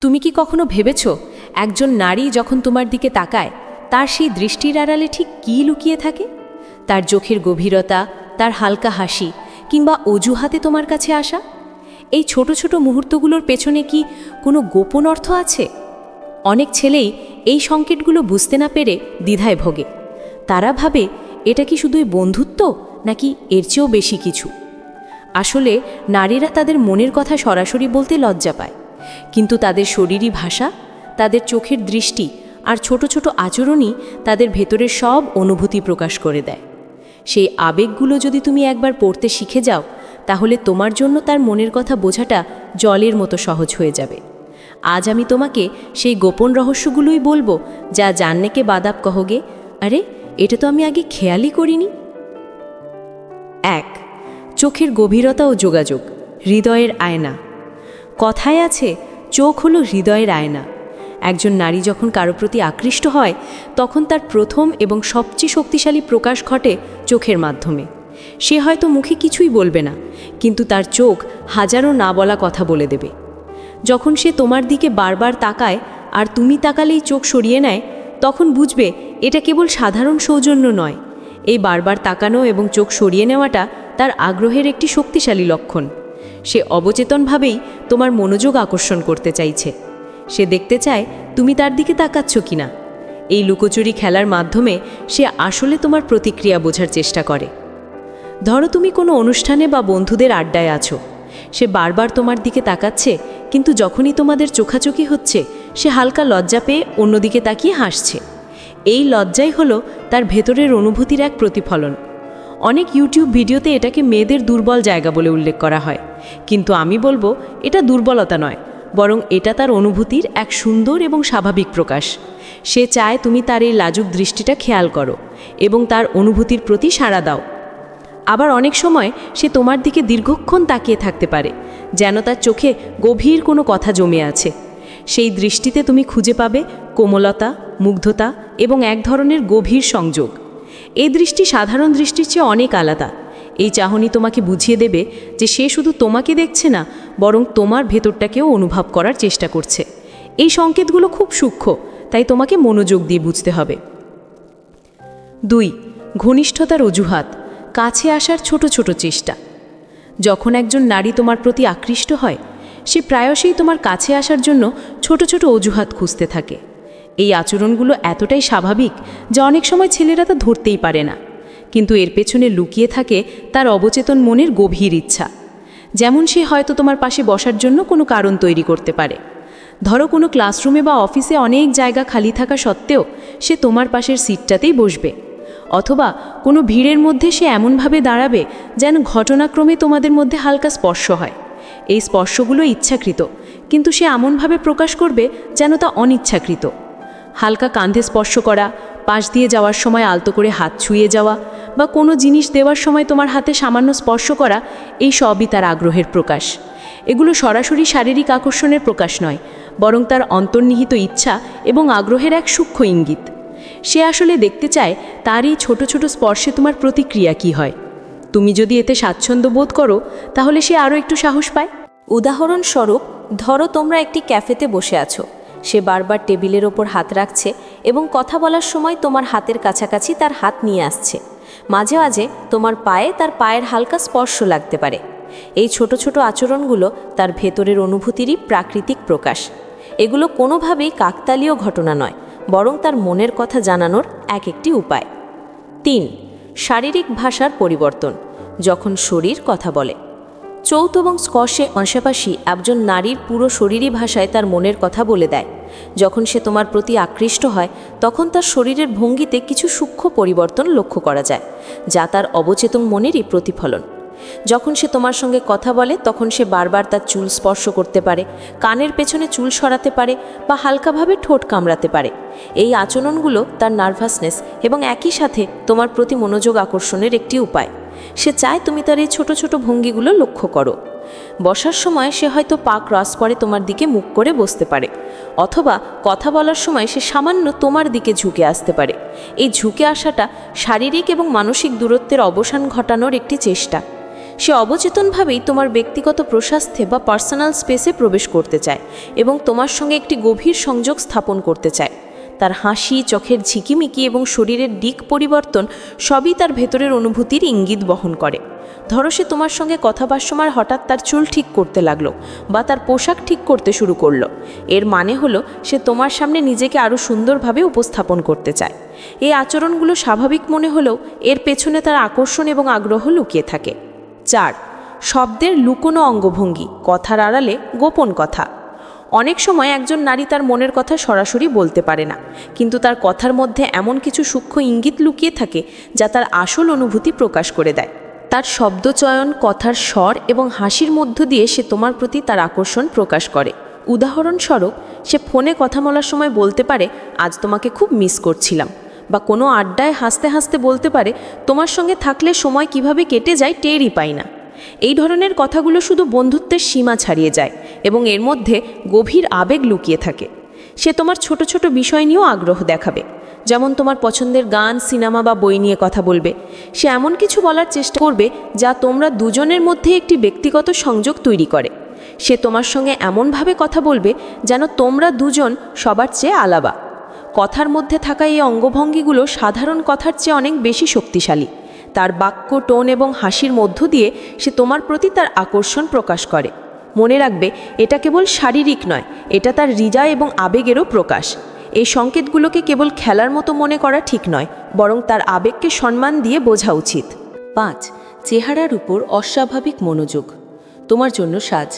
তুমি কি কখনো ভেবেছ একজন নারী যখন তোমার দিকে তাকায় তার সেই দৃষ্টির আড়ালে ঠিক কী লুকিয়ে থাকে? তার চোখের গভীরতা, তার হালকা হাসি কিংবা অজুহাতে তোমার কাছে আসা, এই ছোট ছোট মুহূর্তগুলোর পেছনে কি কোনো গোপন অর্থ আছে? অনেক ছেলেই এই সংকেতগুলো বুঝতে না পেরে দ্বিধায় ভোগে। তারা ভাবে এটা কি শুধুই বন্ধুত্ব নাকি এর চেয়েও বেশি কিছু। আসলে নারীরা তাদের মনের কথা সরাসরি বলতে লজ্জা পায়, কিন্তু তাদের শরীরী ভাষা, তাদের চোখের দৃষ্টি আর ছোট ছোট আচরণই তাদের ভেতরের সব অনুভূতি প্রকাশ করে দেয়। সেই আবেগগুলো যদি তুমি একবার পড়তে শিখে যাও, তাহলে তোমার জন্য তার মনের কথা বোঝাটা জলের মতো সহজ হয়ে যাবে। আজ আমি তোমাকে সেই গোপন রহস্যগুলোই বলবো, যা জাননেকে বাদাব কহোগে, আরে এটা তো আমি আগে খেয়ালই করিনি। 1. চোখের গভীরতা ও যোগাযোগ, হৃদয়ের আয়না। কথায় আছে, চোখ হলো হৃদয়ের আয়না। একজন নারী যখন কারো প্রতি আকৃষ্ট হয়, তখন তার প্রথম এবং সবচেয়ে শক্তিশালী প্রকাশ ঘটে চোখের মাধ্যমে। সে হয়তো মুখে কিছুই বলবে না, কিন্তু তার চোখ হাজারো না বলা কথা বলে দেবে। যখন সে তোমার দিকে বারবার তাকায় আর তুমি তাকালেই চোখ সরিয়ে নেয়, তখন বুঝবে এটা কেবল সাধারণ সৌজন্য নয়। এই বারবার তাকানো এবং চোখ সরিয়ে নেওয়াটা তার আগ্রহের একটি শক্তিশালী লক্ষণ। সে অবচেতনভাবেই তোমার মনোযোগ আকর্ষণ করতে চাইছে। সে দেখতে চায় তুমি তার দিকে তাকাচ্ছ কিনা। এই লুকোচুরি খেলার মাধ্যমে সে আসলে তোমার প্রতিক্রিয়া বোঝার চেষ্টা করে। ধরো তুমি কোনো অনুষ্ঠানে বা বন্ধুদের আড্ডায় আছো, সে বারবার তোমার দিকে তাকাচ্ছে, কিন্তু যখনই তোমাদের চোখাচোখি হচ্ছে সে হালকা লজ্জা পেয়ে অন্যদিকে তাকিয়ে হাসছে। এই লজ্জাই হলো তার ভেতরের অনুভূতির এক প্রতিফলন। অনেক ইউটিউব ভিডিওতে এটাকে মেয়েদের দুর্বল জায়গা বলে উল্লেখ করা হয়, কিন্তু আমি বলবো এটা দুর্বলতা নয়, বরং এটা তার অনুভূতির এক সুন্দর এবং স্বাভাবিক প্রকাশ। সে চায় তুমি তার এই লাজুক দৃষ্টিটা খেয়াল করো এবং তার অনুভূতির প্রতি সাড়া দাও। আবার অনেক সময় সে তোমার দিকে দীর্ঘক্ষণ তাকিয়ে থাকতে পারে, যেন তার চোখে গভীর কোনো কথা জমে আছে। সেই দৃষ্টিতে তুমি খুঁজে পাবে কোমলতা, মুগ্ধতা এবং এক ধরনের গভীর সংযোগ। এই দৃষ্টি সাধারণ দৃষ্টির চেয়ে অনেক আলাদা। এই চাহনি তোমাকে বুঝিয়ে দেবে যে সে শুধু তোমাকে দেখছে না, বরং তোমার ভেতরটাকেও অনুভব করার চেষ্টা করছে। এই সংকেতগুলো খুব সূক্ষ্ম, তাই তোমাকে মনোযোগ দিয়ে বুঝতে হবে। 2. ঘনিষ্ঠতার অজুহাত, কাছে আসার ছোট ছোট চেষ্টা। যখন একজন নারী তোমার প্রতি আকৃষ্ট হয়, সে প্রায়শই তোমার কাছে আসার জন্য ছোট ছোট অজুহাত খুঁজতে থাকে। এই আচরণগুলো এতটাই স্বাভাবিক যে অনেক সময় ছেলেরা তা ধরতেই পারে না, কিন্তু এর পেছনে লুকিয়ে থাকে তার অবচেতন মনের গভীর ইচ্ছা। যেমন সে হয়তো তোমার পাশে বসার জন্য কোনো কারণ তৈরি করতে পারে। ধরো কোনো ক্লাসরুমে বা অফিসে অনেক জায়গা খালি থাকা সত্ত্বেও সে তোমার পাশের সিটটাতেই বসবে, অথবা কোনো ভিড়ের মধ্যে সে এমনভাবে দাঁড়াবে যেন ঘটনাক্রমে তোমাদের মধ্যে হালকা স্পর্শ হয়। এই স্পর্শগুলো ইচ্ছাকৃত, কিন্তু সে এমনভাবে প্রকাশ করবে যেন তা অনিচ্ছাকৃত। হালকা কাঁধে স্পর্শ করা, পাশ দিয়ে যাওয়ার সময় আলতো করে হাত ছুঁয়ে যাওয়া, বা কোনো জিনিস দেওয়ার সময় তোমার হাতে সামান্য স্পর্শ করা, এই সবই তার আগ্রহের প্রকাশ। এগুলো সরাসরি শারীরিক আকর্ষণের প্রকাশ নয়, বরং তার অন্তর্নিহিত ইচ্ছা এবং আগ্রহের এক সূক্ষ্ম ইঙ্গিত। সে আসলে দেখতে চায় তার এই ছোট ছোট স্পর্শে তোমার প্রতিক্রিয়া কী হয়। তুমি যদি এতে স্বাচ্ছন্দ্য বোধ করো, তাহলে সে আরও একটু সাহস পায়। উদাহরণস্বরূপ, ধরো তোমরা একটি ক্যাফেতে বসে আছো, সে বারবার টেবিলের ওপর হাত রাখছে এবং কথা বলার সময় তোমার হাতের কাছাকাছি তার হাত নিয়ে আসছে। মাঝে মাঝে তোমার পায়ে তার পায়ের হালকা স্পর্শ লাগতে পারে। এই ছোট ছোট আচরণগুলো তার ভেতরের অনুভূতিরই প্রাকৃতিক প্রকাশ। এগুলো কোনোভাবেই কাকতালীয় ঘটনা নয়, বরং তার মনের কথা জানানোর এক একটি উপায়। 3. শারীরিক ভাষার পরিবর্তন, যখন শরীর কথা বলে। চৌত এবং স্পর্শে পাশাপাশি একজন নারীর পুরো শরীরী ভাষায় তার মনের কথা বলে দেয়। যখন সে তোমার প্রতি আকৃষ্ট হয়, তখন তার শরীরের ভঙ্গিতে কিছু সূক্ষ্ম পরিবর্তন লক্ষ্য করা যায়, যা তার অবচেতন মনেরই প্রতিফলন। যখন সে তোমার সঙ্গে কথা বলে, তখন সে বারবার তার চুল স্পর্শ করতে পারে, কানের পেছনে চুল সরাতে পারে বা হালকাভাবে ঠোঁট কামড়াতে পারে। এই আচরণগুলো তার নার্ভাসনেস এবং একই সাথে তোমার প্রতি মনোযোগ আকর্ষণের একটি উপায়। সে চায় তুমি তার এই ছোট ছোট ভঙ্গিগুলো লক্ষ্য করো। বসার সময় সে হয়তো পা ক্রস করে তোমার দিকে মুখ করে বসতে পারে, অথবা কথা বলার সময় সে সামান্য তোমার দিকে ঝুঁকে আসতে পারে। এই ঝুঁকে আসাটা শারীরিক এবং মানসিক দূরত্বের অবসান ঘটানোর একটি চেষ্টা। সে অবচেতনভাবেই তোমার ব্যক্তিগত প্রশাস্তে বা পার্সোনাল স্পেসে প্রবেশ করতে চায় এবং তোমার সঙ্গে একটি গভীর সংযোগ স্থাপন করতে চায়। তার হাসি, চোখের ঝিকিমিকি এবং শরীরের দিক পরিবর্তন সবই তার ভেতরের অনুভূতির ইঙ্গিত বহন করে। ধরো সে তোমার সঙ্গে কথা বলার সময় হঠাৎ তার চুল ঠিক করতে লাগলো বা তার পোশাক ঠিক করতে শুরু করলো। এর মানে হলো সে তোমার সামনে নিজেকে আরও সুন্দরভাবে উপস্থাপন করতে চায়। এই আচরণগুলো স্বাভাবিক মনে হলেও এর পেছনে তার আকর্ষণ এবং আগ্রহ লুকিয়ে থাকে। 4. শব্দের লুকোনো অঙ্গভঙ্গি, কথার আড়ালে গোপন কথা। অনেক সময় একজন নারী তার মনের কথা সরাসরি বলতে পারে না, কিন্তু তার কথার মধ্যে এমন কিছু সূক্ষ্ম ইঙ্গিত লুকিয়ে থাকে যা তার আসল অনুভূতি প্রকাশ করে দেয়। তার শব্দচয়ন, কথার স্বর এবং হাসির মধ্য দিয়ে সে তোমার প্রতি তার আকর্ষণ প্রকাশ করে। উদাহরণস্বরূপ, সে ফোনে কথা বলার সময় বলতে পারে, আজ তোমাকে খুব মিস করছিলাম, বা কোনো আড্ডায় হাসতে হাসতে বলতে পারে, তোমার সঙ্গে থাকলে সময় কিভাবে কেটে যায় টেরই পাই না। এই ধরনের কথাগুলো শুধু বন্ধুত্বের সীমা ছাড়িয়ে যায় এবং এর মধ্যে গভীর আবেগ লুকিয়ে থাকে। সে তোমার ছোট ছোট বিষয় নিয়েও আগ্রহ দেখাবে, যেমন তোমার পছন্দের গান, সিনেমা বা বই নিয়ে কথা বলবে। সে এমন কিছু বলার চেষ্টা করবে যা তোমরা দুজনের মধ্যে একটি ব্যক্তিগত সংযোগ তৈরি করে। সে তোমার সঙ্গে এমনভাবে কথা বলবে যেন তোমরা দুজন সবার চেয়ে আলাদা। কথার মধ্যে থাকা এই অঙ্গভঙ্গিগুলো সাধারণ কথার চেয়ে অনেক বেশি শক্তিশালী। তার বাক্য, টোন এবং হাসির মধ্য দিয়ে সে তোমার প্রতি তার আকর্ষণ প্রকাশ করে। মনে রাখবে, এটা কেবল শারীরিক নয়, এটা তার হৃদয় এবং আবেগেরও প্রকাশ। এই সংকেতগুলোকে কেবল খেলার মতো মনে করা ঠিক নয়, বরং তার আবেগকে সম্মান দিয়ে বোঝা উচিত। 5. চেহারার উপর অস্বাভাবিক মনোযোগ। তোমার জন্য সাজ।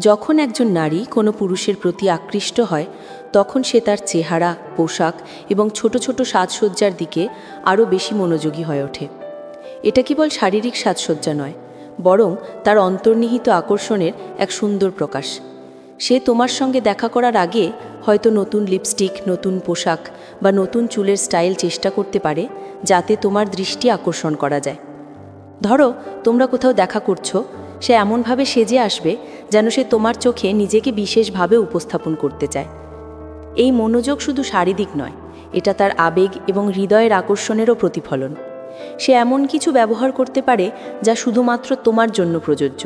যখন একজন নারী কোনো পুরুষের প্রতি আকৃষ্ট হয়, তখন সে তার চেহারা, পোশাক এবং ছোট ছোট সাজসজ্জার দিকে আরও বেশি মনোযোগী হয়ে ওঠে। এটা কেবল শারীরিক সাজসজ্জা নয়, বরং তার অন্তর্নিহিত আকর্ষণের এক সুন্দর প্রকাশ। সে তোমার সঙ্গে দেখা করার আগে হয়তো নতুন লিপস্টিক, নতুন পোশাক বা নতুন চুলের স্টাইল চেষ্টা করতে পারে, যাতে তোমার দৃষ্টি আকর্ষণ করা যায়। ধরো তোমরা কোথাও দেখা করছো, সে এমনভাবে সেজে আসবে যেন সে তোমার চোখে নিজেকে বিশেষভাবে উপস্থাপন করতে চায়। এই মনোযোগ শুধু শারীরিক নয়, এটা তার আবেগ এবং হৃদয়ের আকর্ষণেরও প্রতিফলন। সে এমন কিছু ব্যবহার করতে পারে যা শুধুমাত্র তোমার জন্য প্রযোজ্য,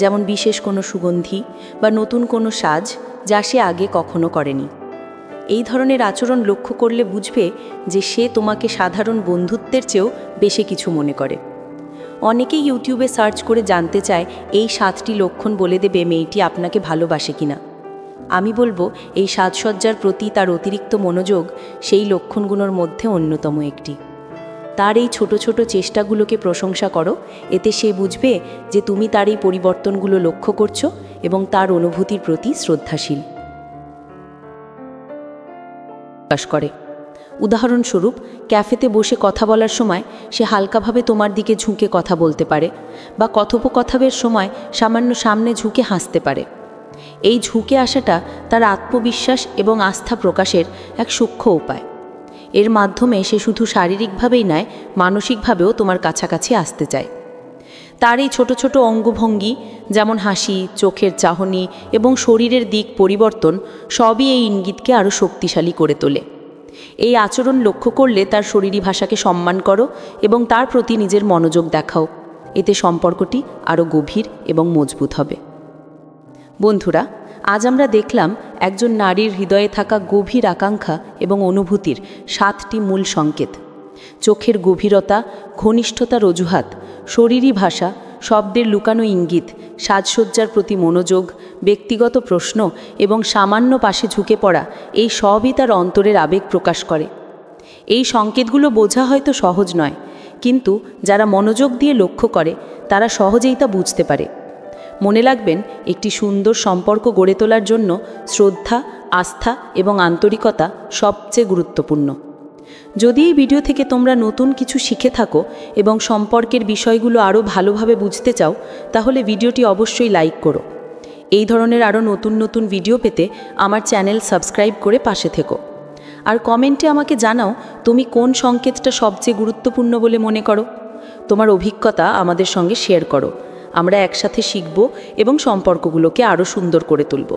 যেমন বিশেষ কোনো সুগন্ধি বা নতুন কোনো সাজ যা সে আগে কখনো করেনি। এই ধরনের আচরণ লক্ষ্য করলে বুঝবে যে সে তোমাকে সাধারণ বন্ধুত্বের চেয়েও বেশি কিছু মনে করে। অনেকেই ইউটিউবে সার্চ করে জানতে চায় এই 7টি লক্ষণ বলে দেবে মেয়েটি আপনাকে ভালোবাসে কিনা। আমি বলবো, এই সাজসজ্জার প্রতি তার অতিরিক্ত মনোযোগ সেই লক্ষণগুলোর মধ্যে অন্যতম একটি। তার এই ছোট ছোট চেষ্টাগুলোকে প্রশংসা করো, এতে সে বুঝবে যে তুমি তার এই পরিবর্তনগুলো লক্ষ্য করছো এবং তার অনুভূতির প্রতি শ্রদ্ধাশীল প্রকাশ করে। উদাহরণস্বরূপ, ক্যাফেতে বসে কথা বলার সময় সে হালকাভাবে তোমার দিকে ঝুঁকে কথা বলতে পারে, বা কথোপকথনের সময় সামান্য সামনে ঝুঁকে হাসতে পারে। এই ঝুঁকে আসাটা তার আত্মবিশ্বাস এবং আস্থা প্রকাশের এক সূক্ষ্ম উপায়। এর মাধ্যমে সে শুধু শারীরিকভাবেই নয়, মানসিকভাবেও তোমার কাছাকাছি আসতে চায়। তার এই ছোট ছোট অঙ্গভঙ্গি, যেমন হাসি, চোখের চাহনি এবং শরীরের দিক পরিবর্তন, সবই এই ইঙ্গিতকে আরও শক্তিশালী করে তোলে। এই আচরণ লক্ষ্য করলে তার শরীরী ভাষাকে সম্মান করো এবং তার প্রতি নিজের মনোযোগ দেখাও। এতে সম্পর্কটি আরও গভীর এবং মজবুত হবে। বন্ধুরা, আজ আমরা দেখলাম একজন নারীর হৃদয়ে থাকা গভীর আকাঙ্ক্ষা এবং অনুভূতির 7টি মূল সংকেত: চোখের গভীরতা, ঘনিষ্ঠতার অজুহাত, শরীরী ভাষা, শব্দের লুকানো ইঙ্গিত, সাজসজ্জার প্রতি মনোযোগ, ব্যক্তিগত প্রশ্ন এবং সামান্য পাশে ঝুঁকে পড়া। এই সবই তার অন্তরের আবেগ প্রকাশ করে। এই সংকেতগুলো বোঝা হয়তো সহজ নয়, কিন্তু যারা মনোযোগ দিয়ে লক্ষ্য করে তারা সহজেই তা বুঝতে পারে। মনে রাখবেন, একটি সুন্দর সম্পর্ক গড়ে তোলার জন্য শ্রদ্ধা, আস্থা এবং আন্তরিকতা সবচেয়ে গুরুত্বপূর্ণ। যদি এই ভিডিও থেকে তোমরা নতুন কিছু শিখে থাকো এবং সম্পর্কের বিষয়গুলো আরও ভালোভাবে বুঝতে চাও, তাহলে ভিডিওটি অবশ্যই লাইক করো। এই ধরনের আরও নতুন নতুন ভিডিও পেতে আমার চ্যানেল সাবস্ক্রাইব করে পাশে থেকো। আর কমেন্টে আমাকে জানাও তুমি কোন সংকেতটা সবচেয়ে গুরুত্বপূর্ণ বলে মনে করো। তোমার অভিজ্ঞতা আমাদের সঙ্গে শেয়ার করো। আমরা একসাথে শিখব এবং সম্পর্কগুলোকে আরও সুন্দর করে তুলব।